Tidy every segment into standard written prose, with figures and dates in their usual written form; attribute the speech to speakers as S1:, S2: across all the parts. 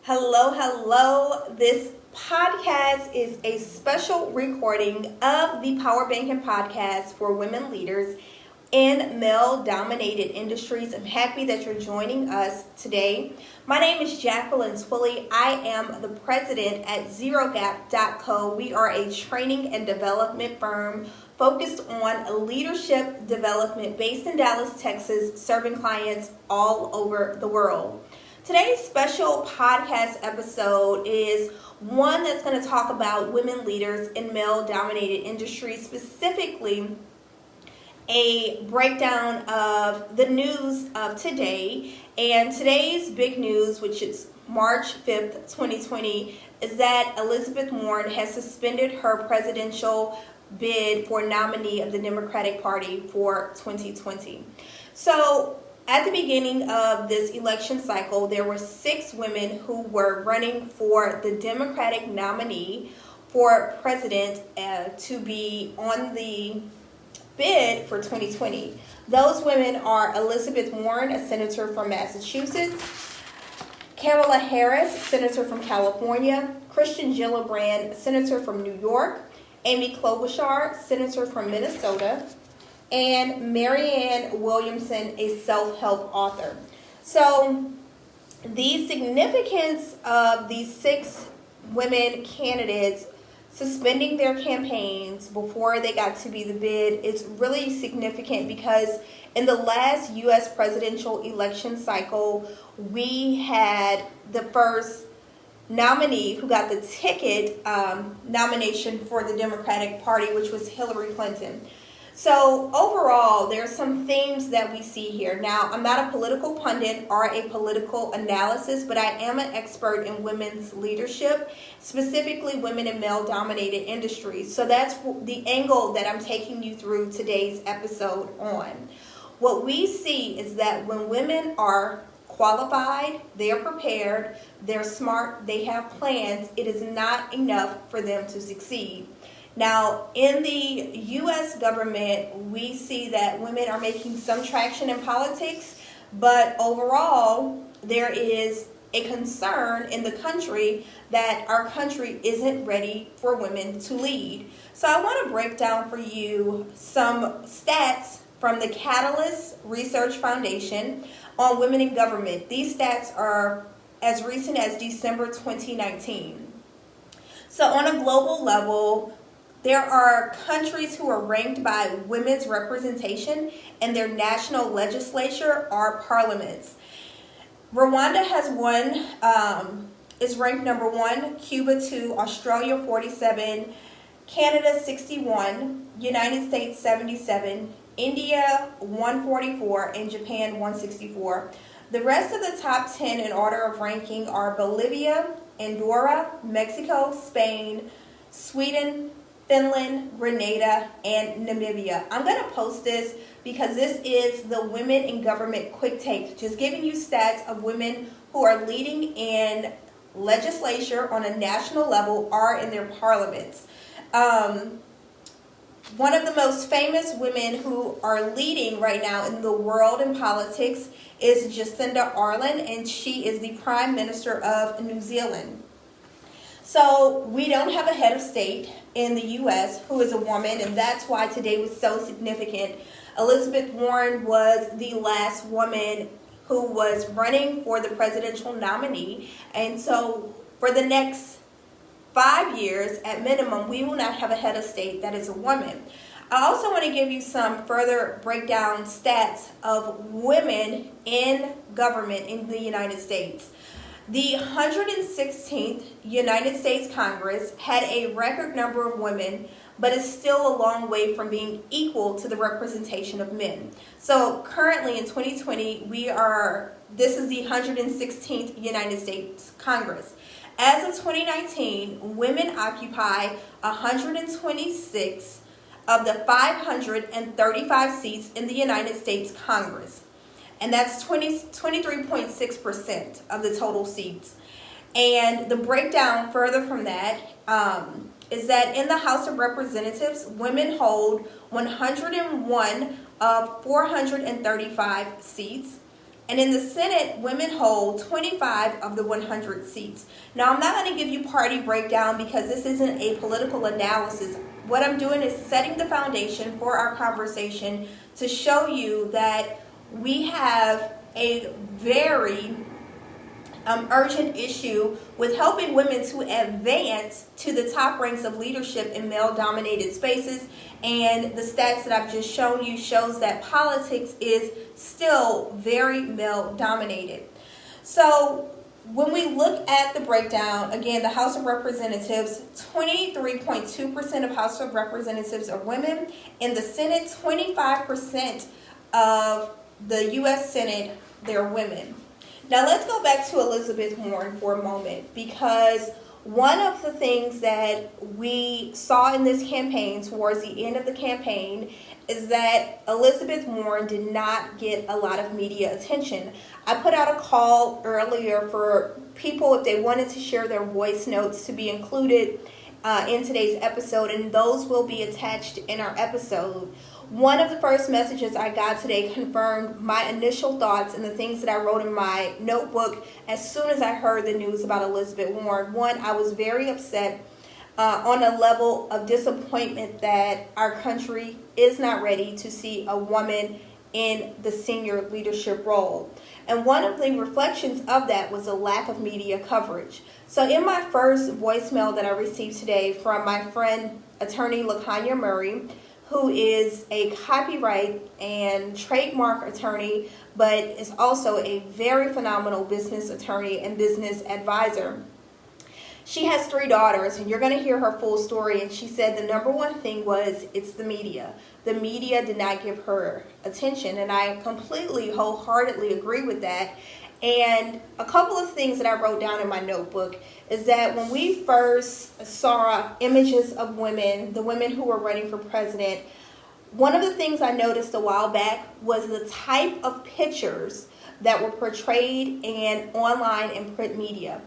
S1: Hello, hello. This podcast is a special recording of the PowerBanking podcast for women leaders in male-dominated industries. I'm happy that you're joining us today. My name is Jacqueline. I am the president at ZeroGap.co. We are a training and development firm focused on leadership development based in Dallas, Texas, serving clients all over the world. Today's special podcast episode is one that's going to talk about women leaders in male-dominated industries, specifically a breakdown of the news of today. And today's big news, which is March 5th, 2020, is that Elizabeth Warren has suspended her presidential bid for nominee of the Democratic Party for 2020. So, at the beginning of this election cycle, there were 6 women who were running for the Democratic nominee for president to be on the bid for 2020. Those women are Elizabeth Warren, a senator from Massachusetts, Kamala Harris, senator from California, Kirsten Gillibrand, senator from New York, Amy Klobuchar, senator from Minnesota, and Marianne Williamson, a self-help author. So the significance of these 6 women candidates suspending their campaigns before they got to be the bid is really significant because in the last U.S. presidential election cycle, we had the first nominee who got the ticket nomination for the Democratic Party, which was Hillary Clinton. So overall, there's some themes that we see here. Now, I'm not a political pundit or a political analysis, but I am an expert in women's leadership, specifically women in male-dominated industries. So that's the angle that I'm taking you through today's episode on. What we see is that when women are qualified, they are prepared, they're smart, they have plans, it is not enough for them to succeed. Now, in the U.S. government, we see that women are making some traction in politics, but overall, there is a concern in the country that our country isn't ready for women to lead. So I want to break down for you some stats from the Catalyst Research Foundation on women in government. These stats are as recent as December 2019. So on a global level, there are countries who are ranked by women's representation in their national legislature or parliaments. Rwanda has is ranked number 1, Cuba 2, Australia 47, Canada 61, United States 77, India 144, and Japan 164. The rest of the top 10 in order of ranking are Bolivia, Andorra, Mexico, Spain, Sweden, Finland, Grenada, and Namibia. I'm going to post this because this is the Women in Government Quick Take, just giving you stats of women who are leading in legislature on a national level or in their parliaments. One of the most famous women who are leading right now in the world in politics is Jacinda Ardern, and she is the Prime Minister of New Zealand. So we don't have a head of state in the U.S. who is a woman, and that's why today was so significant. Elizabeth Warren was the last woman who was running for the presidential nominee, and so for the next 5 years, at minimum, we will not have a head of state that is a woman. I also want to give you some further breakdown stats of women in government in the United States. The 116th United States Congress had a record number of women, but is still a long way from being equal to the representation of men. So currently in 2020, this is the 116th United States Congress. As of 2019, women occupy 126 of the 535 seats in the United States Congress. And that's 23.6% of the total seats. And the breakdown further from that is that in the House of Representatives, women hold 101 of 435 seats. And in the Senate, women hold 25 of the 100 seats. Now, I'm not going to give you party breakdown because this isn't a political analysis. What I'm doing is setting the foundation for our conversation to show you that we have a very urgent issue with helping women to advance to the top ranks of leadership in male-dominated spaces. And the stats that I've just shown you shows that politics is still very male-dominated. So when we look at the breakdown, again, the House of Representatives, 23.2% of House of Representatives are women. In the Senate, 25% of the U.S. Senate, they're women. Now let's go back to Elizabeth Warren for a moment, because one of the things that we saw in this campaign towards the end of the campaign is that Elizabeth Warren did not get a lot of media attention. I put out a call earlier for people if they wanted to share their voice notes to be included in today's episode, and those will be attached in our episode. One of the first messages I got today confirmed my initial thoughts and the things that I wrote in my notebook as soon as I heard the news about Elizabeth Warren. One, I was very upset on a level of disappointment that our country is not ready to see a woman in the senior leadership role. And one of the reflections of that was a lack of media coverage. So in my first voicemail that I received today from my friend, attorney LaKanya Murray, who is a copyright and trademark attorney, but is also a very phenomenal business attorney and business advisor. She has 3 daughters, and you're going to hear her full story, and she said the number one thing was it's the media. The media did not give her attention, and I completely, wholeheartedly agree with that. And a couple of things that I wrote down in my notebook is that when we first saw images of women, the women who were running for president, one of the things I noticed a while back was the type of pictures that were portrayed in online and print media.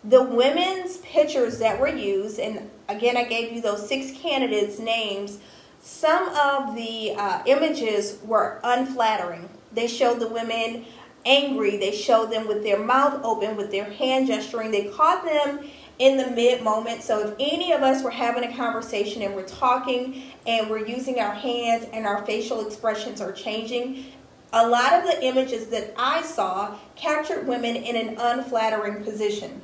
S1: The women's pictures that were used, and again I gave you those 6 candidates' names, some of the images were unflattering. They showed the women angry. They showed them with their mouth open, with their hand gesturing. They caught them in the mid-moment. So if any of us were having a conversation and we're talking and we're using our hands and our facial expressions are changing, a lot of the images that I saw captured women in an unflattering position.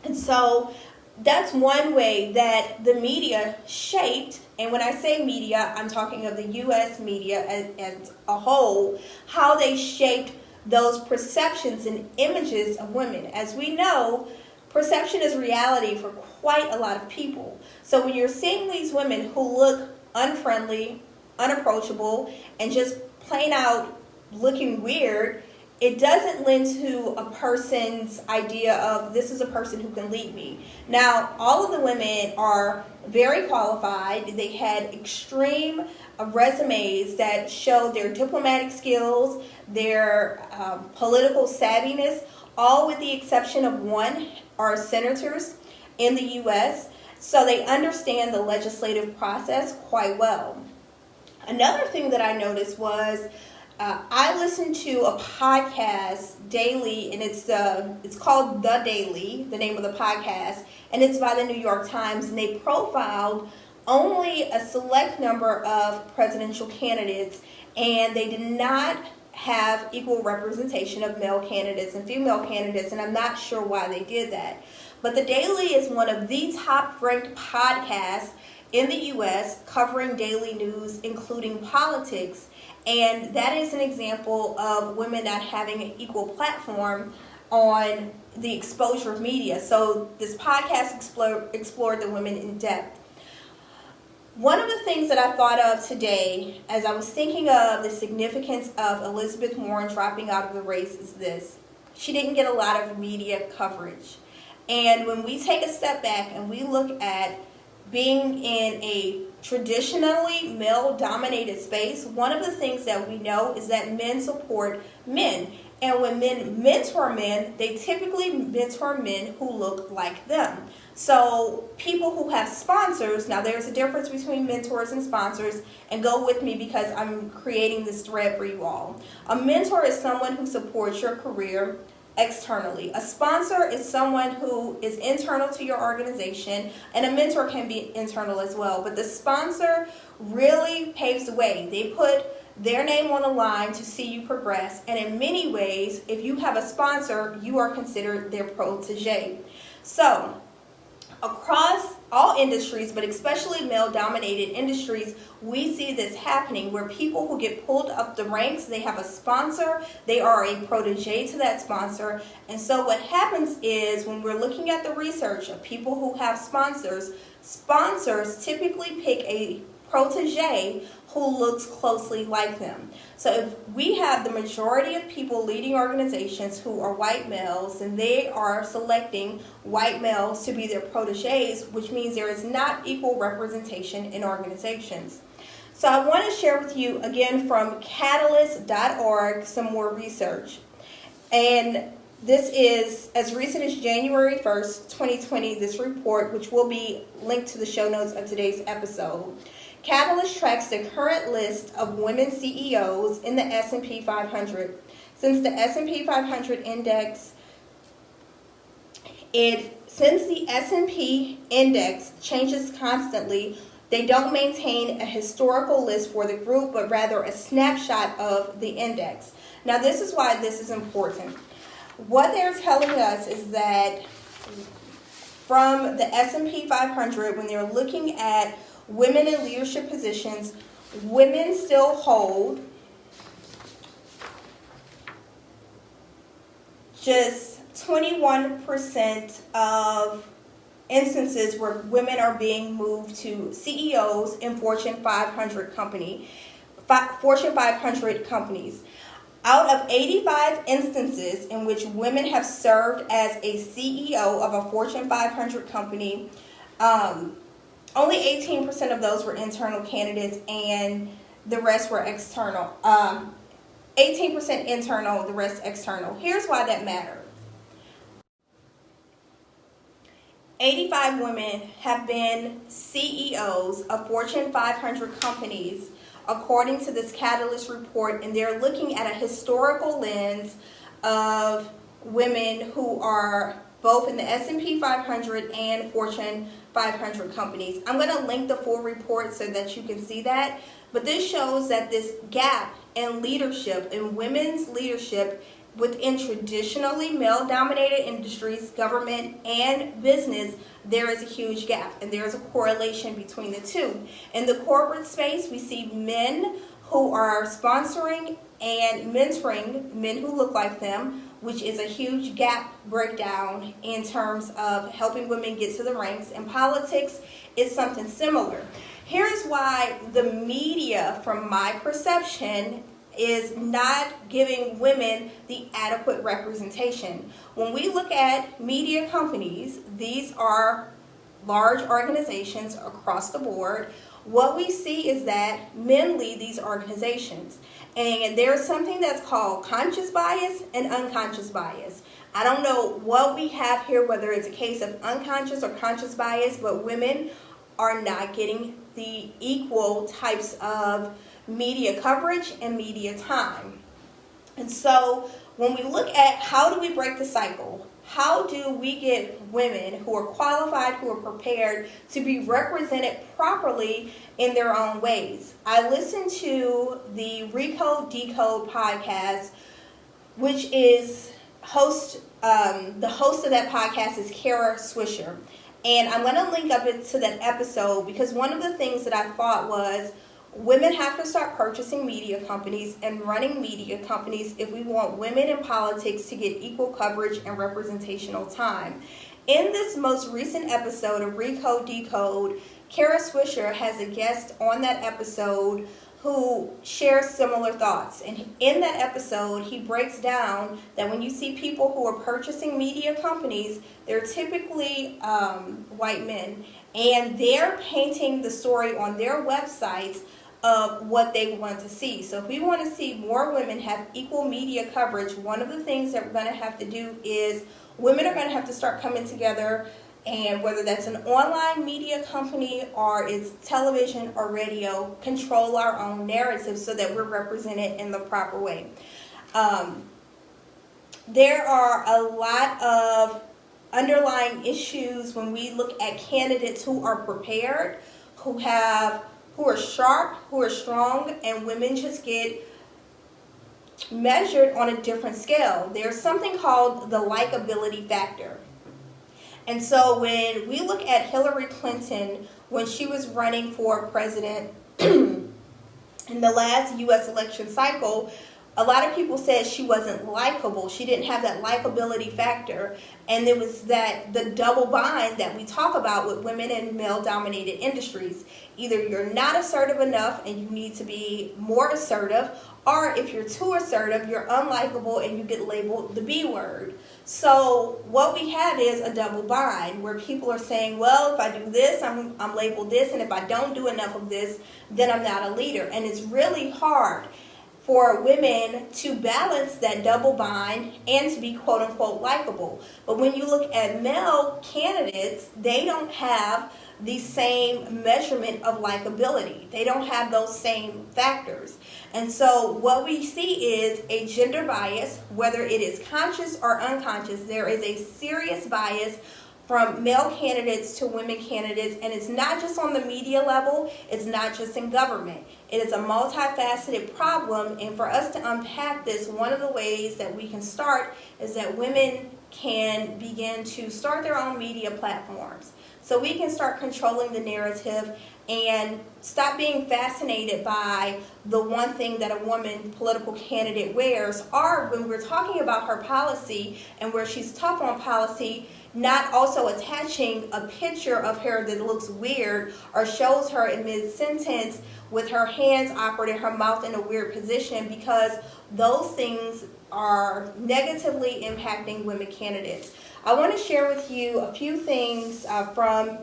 S1: And so that's one way that the media shaped, and when I say media, I'm talking of the U.S. media as a whole, how they shaped those perceptions and images of women. As we know, perception is reality for quite a lot of people. So when you're seeing these women who look unfriendly, unapproachable, and just plain out looking weird, it doesn't lend to a person's idea of this is a person who can lead me. Now, all of the women are very qualified. They had extreme resumes that showed their diplomatic skills, their political savviness, all with the exception of one are senators in the U.S., so they understand the legislative process quite well. Another thing that I noticed was I listen to a podcast daily, and it's called The Daily, the name of the podcast, and it's by the New York Times, and they profiled only a select number of presidential candidates, and they did not have equal representation of male candidates and female candidates, and I'm not sure why they did that. But The Daily is one of the top-ranked podcasts in the U.S. covering daily news, including politics. And that is an example of women not having an equal platform on the exposure of media. So this podcast explored the women in depth. One of the things that I thought of today as I was thinking of the significance of Elizabeth Warren dropping out of the race is this. She didn't get a lot of media coverage. And when we take a step back and we look at being in a traditionally male-dominated space, one of the things that we know is that men support men. And when men mentor men, they typically mentor men who look like them. So people who have sponsors, now there's a difference between mentors and sponsors, and go with me because I'm creating this thread for you all. A mentor is someone who supports your career externally. A sponsor is someone who is internal to your organization, and a mentor can be internal as well. But the sponsor really paves the way. They put their name on the line to see you progress, and in many ways, if you have a sponsor, you are considered their protege. So, across all industries, but especially male-dominated industries, we see this happening where people who get pulled up the ranks, they have a sponsor, they are a protege to that sponsor. And so what happens is when we're looking at the research of people who have sponsors, sponsors typically pick a protege who looks closely like them. So if we have the majority of people leading organizations who are white males, and they are selecting white males to be their proteges, which means there is not equal representation in organizations. So I want to share with you again from catalyst.org some more research. And this is as recent as January 1st, 2020, this report, which will be linked to the show notes of today's episode. Catalyst tracks the current list of women CEOs in the S&P 500. Since the S&P 500 index, since the S&P index changes constantly, they don't maintain a historical list for the group, but rather a snapshot of the index. Now, this is why this is important. What they're telling us is that from the S&P 500, when they're looking at women in leadership positions, women still hold just 21% of instances where women are being moved to CEOs in Fortune 500 companies. Out of 85 instances in which women have served as a CEO of a Fortune 500 company, only 18% of those were internal candidates, and the rest were external. 18% internal, the rest external. Here's why that matters. 85 women have been CEOs of Fortune 500 companies, according to this Catalyst report, and they're looking at a historical lens of women who are both in the S&P 500 and Fortune 500 companies. I'm going to link the full report so that you can see that. But this shows that this gap in leadership, in women's leadership within traditionally male-dominated industries, government and business, there is a huge gap, and there is a correlation between the two. In the corporate space, we see men who are sponsoring and mentoring men who look like them, which is a huge gap breakdown in terms of helping women get to the ranks. In politics, it's something similar. Here's why the media, from my perception, is not giving women the adequate representation. When we look at media companies, these are large organizations across the board. What we see is that men lead these organizations. And there's something that's called conscious bias and unconscious bias. I don't know what we have here, whether it's a case of unconscious or conscious bias, but women are not getting the equal types of media coverage and media time. And so when we look at how do we break the cycle, how do we get women who are qualified, who are prepared to be represented properly in their own ways? I listened to the Recode Decode podcast, which is the host of that podcast is Kara Swisher. And I'm going to link up to that episode because one of the things that I thought was women have to start purchasing media companies and running media companies if we want women in politics to get equal coverage and representational time. In this most recent episode of Recode Decode, Kara Swisher has a guest on that episode who shares similar thoughts. And in that episode, he breaks down that when you see people who are purchasing media companies, they're typically white men. And they're painting the story on their websites of what they want to see. So if we want to see more women have equal media coverage, one of the things that we're going to have to do is women are going to have to start coming together, and whether that's an online media company or it's television or radio, control our own narrative so that we're represented in the proper way. There are a lot of underlying issues when we look at candidates who are prepared, who are sharp, who are strong, and women just get measured on a different scale. There's something called the Likability Factor. And so when we look at Hillary Clinton, when she was running for president in the last U.S. election cycle, a lot of people said she wasn't likable. She didn't have that likability factor. And there was the double bind that we talk about with women in male-dominated industries. Either you're not assertive enough and you need to be more assertive, or if you're too assertive, you're unlikable and you get labeled the B word. So what we have is a double bind where people are saying, well, if I do this, I'm labeled this, and if I don't do enough of this, then I'm not a leader. And it's really hard for women to balance that double bind and to be quote unquote likable. But when you look at male candidates, they don't have the same measurement of likability. They don't have those same factors. And so what we see is a gender bias, whether it is conscious or unconscious. There is a serious bias from male candidates to women candidates, and it's not just on the media level, it's not just in government. It is a multifaceted problem, and for us to unpack this, one of the ways that we can start is that women can begin to start their own media platforms. So we can start controlling the narrative and stop being fascinated by the one thing that a woman political candidate wears, or when we're talking about her policy and where she's tough on policy, not also attaching a picture of her that looks weird or shows her in mid-sentence with her hands awkward and her mouth in a weird position, because those things are negatively impacting women candidates. I want to share with you a few things from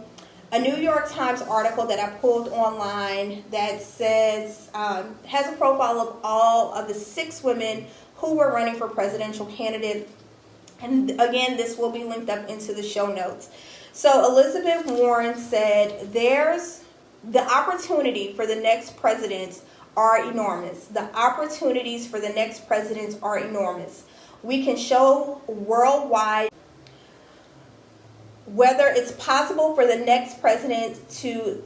S1: a New York Times article that I pulled online that says, has a profile of all of the 6 women who were running for presidential candidate. And again, this will be linked up into the show notes. So Elizabeth Warren said, there's the opportunity for the next president are enormous. The opportunities for the next president are enormous. We can show worldwide whether it's possible for the next president to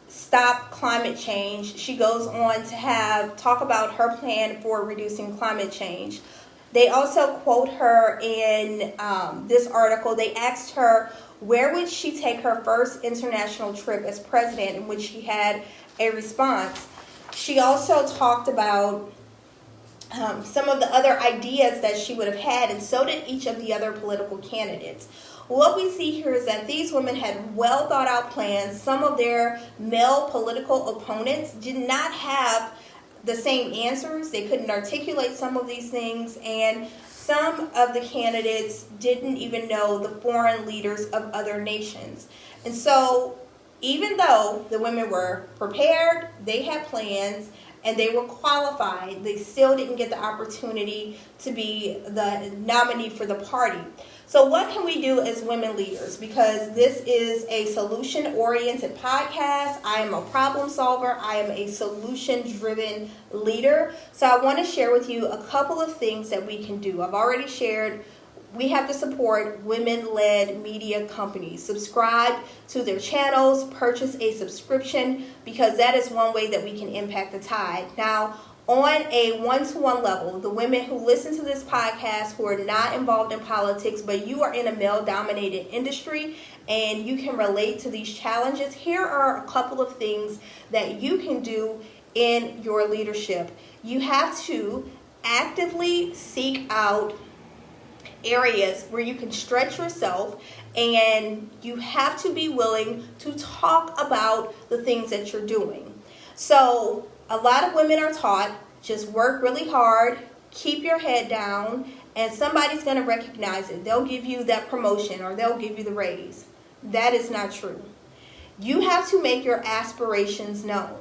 S1: stop climate change. She goes on to talk about her plan for reducing climate change. They also quote her in this article. They asked her, where would she take her first international trip as president, in which she had a response. She also talked about some of the other ideas that she would have had, and so did each of the other political candidates. What we see here is that these women had well thought out plans. Some of their male political opponents did not have the same answers. They couldn't articulate some of these things, and some of the candidates didn't even know the foreign leaders of other nations. And so even though the women were prepared, they had plans, and they were qualified, they still didn't get the opportunity to be the nominee for the party. So what can we do as women leaders? Because this is a solution-oriented podcast. I am a problem solver. I am a solution-driven leader. So I want to share with you a couple of things that we can do. I've already shared we have to support women-led media companies. Subscribe to their channels, purchase a subscription, because that is one way that we can impact the tide. Now, on a one-to-one level, the women who listen to this podcast who are not involved in politics, but you are in a male-dominated industry and you can relate to these challenges, here are a couple of things that you can do in your leadership. You have to actively seek out areas where you can stretch yourself, and you have to be willing to talk about the things that you're doing. So a lot of women are taught, just work really hard, keep your head down, and somebody's going to recognize it. They'll give you that promotion or they'll give you the raise. That is not true. You have to make your aspirations known.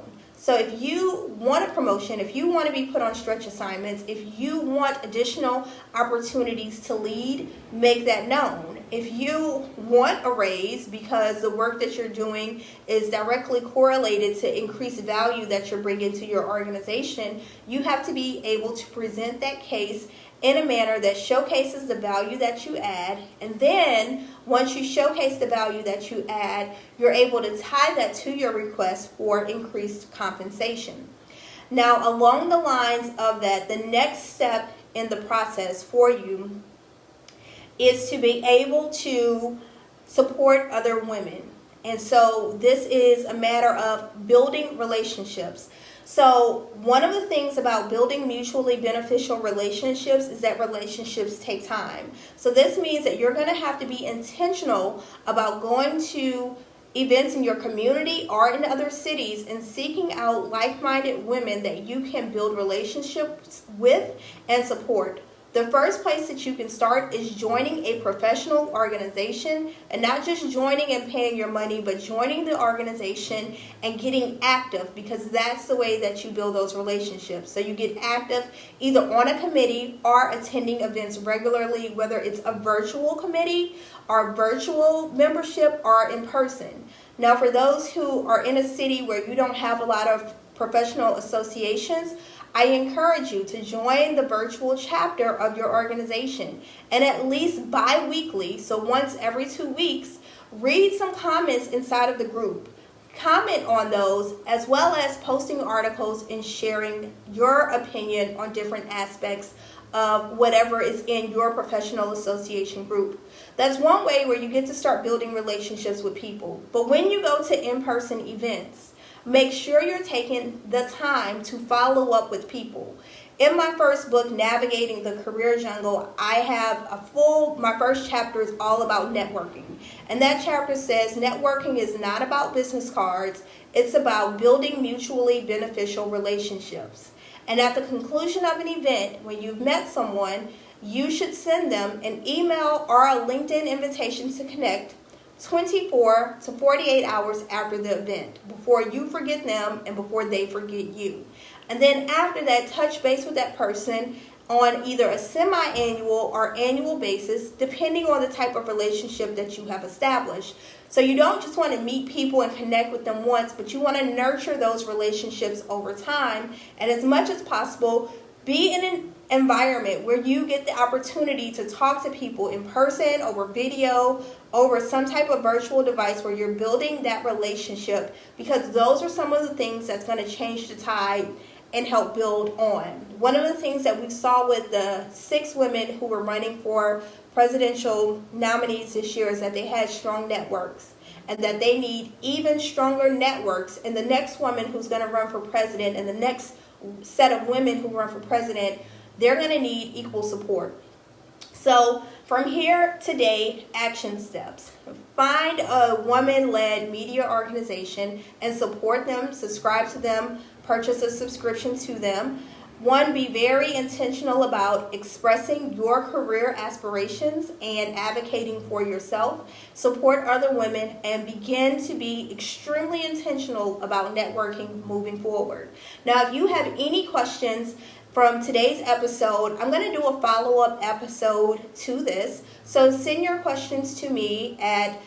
S1: So if you want a promotion, if you want to be put on stretch assignments, if you want additional opportunities to lead, make that known. If you want a raise because the work that you're doing is directly correlated to increased value that you're bringing to your organization, you have to be able to present that case in a manner that showcases the value that you add. And then once you showcase the value that you add, you're able to tie that to your request for increased compensation. Now, along the lines of that, the next step in the process for you is to be able to support other women. And so this is a matter of building relationships. So one of the things about building mutually beneficial relationships is that relationships take time. So this means that you're going to have to be intentional about going to events in your community or in other cities and seeking out like-minded women that you can build relationships with and support. The first place that you can start is joining a professional organization, and not just joining and paying your money, but joining the organization and getting active, because that's the way that you build those relationships. So you get active either on a committee or attending events regularly, whether it's a virtual committee or virtual membership or in person. Now, for those who are in a city where you don't have a lot of professional associations, I encourage you to join the virtual chapter of your organization, and at least bi-weekly, so once every 2 weeks, read some comments inside of the group. Comment on those, as well as posting articles and sharing your opinion on different aspects of whatever is in your professional association group. That's one way where you get to start building relationships with people. But when you go to in-person events, make sure you're taking the time to follow up with people. In my first book, Navigating the Career Jungle, I have my first chapter is all about networking. And that chapter says networking is not about business cards, it's about building mutually beneficial relationships. And at the conclusion of an event, when you've met someone, you should send them an email or a LinkedIn invitation to connect 24 to 48 hours after the event, before you forget them and before they forget you. And then after that, touch base with that person on either a semi-annual or annual basis, depending on the type of relationship that you have established. So you don't just want to meet people and connect with them once, but you want to nurture those relationships over time. And as much as possible, be in an environment where you get the opportunity to talk to people in person, over video, over some type of virtual device where you're building that relationship, because those are some of the things that's going to change the tide and help build on. One of the things that we saw with the 6 women who were running for presidential nominees this year is that they had strong networks, and that they need even stronger networks. And the next woman who's going to run for president and the next set of women who run for president, they're going to need equal support. So from here today, action steps. Find a woman-led media organization and support them, subscribe to them, purchase a subscription to them. 1, be very intentional about expressing your career aspirations and advocating for yourself. Support other women and begin to be extremely intentional about networking moving forward. Now, if you have any questions from today's episode, I'm going to do a follow-up episode to this. So send your questions to me at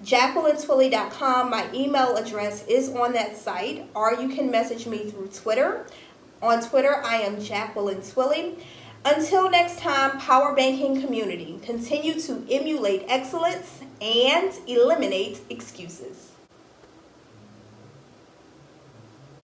S1: JacquelineTwilley.com. My email address is on that site, or you can message me through Twitter. On Twitter, I am Jacqueline Twilley. Until next time, PowerBanking community, continue to emulate excellence and eliminate excuses.